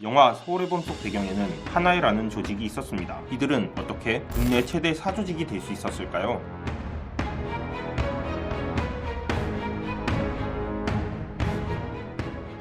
영화 서울의 봄 속 배경에는 하나회라는 조직이 있었습니다. 이들은 어떻게 국내 최대 사조직이 될 수 있었을까요?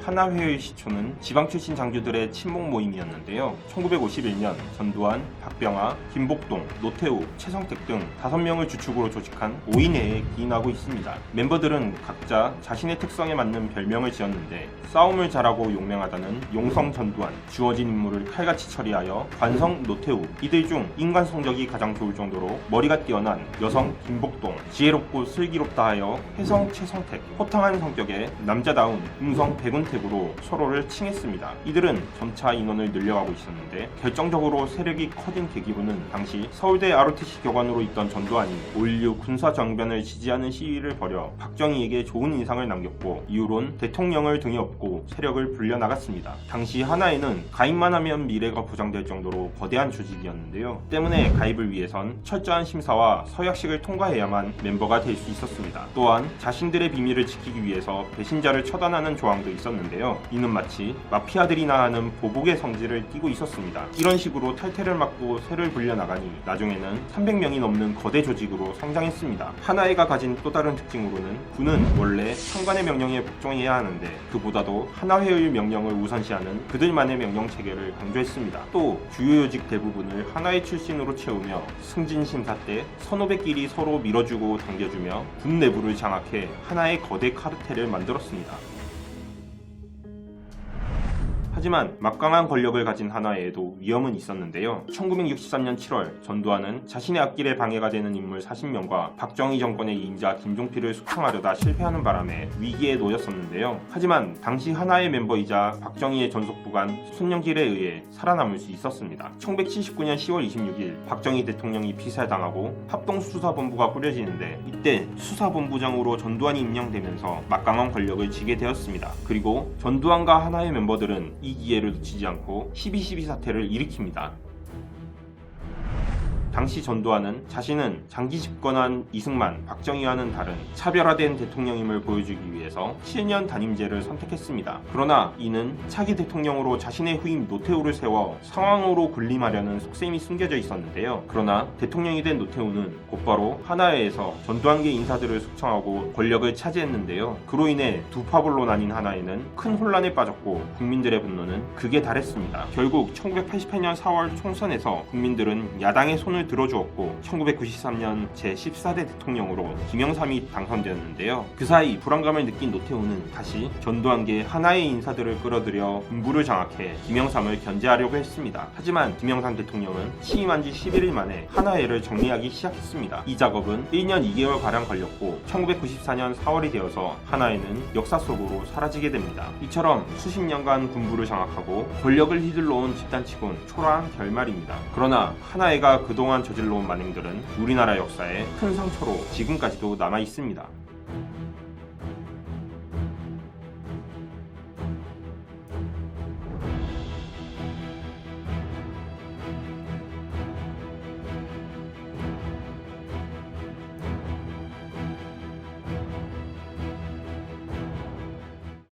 하나회의 시초는 지방 출신 장교들의 친목 모임이었는데요. 1951년 전두환, 박병하, 김복동, 노태우, 최성택 등 5명을 주축으로 조직한 5인회에 기인하고 있습니다. 멤버들은 각자 자신의 특성에 맞는 별명을 지었는데 싸움을 잘하고 용맹하다는 용성 전두환, 주어진 임무를 칼같이 처리하여 관성 노태우, 이들 중 인간 성적이 가장 좋을 정도로 머리가 뛰어난 여성 김복동, 지혜롭고 슬기롭다 하여 혜성 최성택, 호탕한 성격의 남자다운 음성 백운택 으로 서로를 칭했습니다. 이들은 점차 인원을 늘려가고 있었는데 결정적으로 세력이 커진 계기로는 당시 서울대 ROTC 교관으로 있던 전두환이 5.16 군사정변을 지지하는 시위를 벌여 박정희에게 좋은 인상을 남겼고 이후론 대통령을 등에 업고 세력을 불려나갔습니다. 당시 하나회는 가입만 하면 미래가 보장될 정도로 거대한 조직이었는데요. 때문에 가입을 위해선 철저한 심사와 서약식을 통과해야만 멤버가 될 수 있었습니다. 또한 자신들의 비밀을 지키기 위해서 배신자를 처단하는 조항도 있었는데 이는 마치 마피아들이나 하는 보복의 성질을 띠고 있었습니다. 이런 식으로 탈퇴를 막고 새를 불려나가니 나중에는 300명이 넘는 거대 조직으로 성장했습니다. 하나회가 가진 또 다른 특징으로는 군은 원래 상관의 명령에 복종해야 하는데 그보다도 하나회의 명령을 우선시하는 그들만의 명령 체계를 강조했습니다. 또 주요 요직 대부분을 하나회 출신으로 채우며 승진 심사 때 선후배끼리 서로 밀어주고 당겨주며 군 내부를 장악해 하나의 거대 카르텔을 만들었습니다. 하지만 막강한 권력을 가진 하나회에도 위험은 있었는데요. 1963년 7월 전두환은 자신의 앞길에 방해가 되는 인물 40명과 박정희 정권의 인자 김종필을 숙청하려다 실패하는 바람에 위기에 놓였었는데요. 하지만 당시 하나회 멤버이자 박정희의 전속부관 손영길에 의해 살아남을 수 있었습니다. 1979년 10월 26일 박정희 대통령이 피살당하고 합동수사본부가 꾸려지는데 이때 수사본부장으로 전두환이 임명되면서 막강한 권력을 쥐게 되었습니다. 그리고 전두환과 하나회 멤버들은 이 기회를 놓치지 않고 12.12 사태를 일으킵니다. 당시 전두환은 자신은 장기 집권한 이승만, 박정희와는 다른 차별화된 대통령임을 보여주기 위해서 7년 단임제를 선택했습니다. 그러나 이는 차기 대통령으로 자신의 후임 노태우를 세워 상황으로 군림하려는 속셈이 숨겨져 있었는데요. 그러나 대통령이 된 노태우는 곧바로 하나회에서 전두환계 인사들을 숙청하고 권력을 차지했는데요. 그로 인해 두 파벌로 나뉜 하나회는 큰 혼란에 빠졌고 국민들의 분노는 극에 달했습니다. 결국 1988년 4월 총선에서 국민들은 야당의 손을 들어주었고 1993년 제14대 대통령으로 김영삼이 당선되었는데요. 그 사이 불안감을 느낀 노태우는 다시 전두환계 하나회 인사들을 끌어들여 군부를 장악해 김영삼을 견제하려고 했습니다. 하지만 김영삼 대통령은 취임한 지 11일 만에 하나회를 정리하기 시작했습니다. 이 작업은 1년 2개월가량 걸렸고 1994년 4월이 되어서 하나회는 역사 속으로 사라지게 됩니다. 이처럼 수십 년간 군부를 장악하고 권력을 휘둘러온 집단치곤 초라한 결말입니다. 그러나 하나회가 그동안 저질러온 만행들은 우리나라 역사에 큰 상처로 지금까지도 남아 있습니다.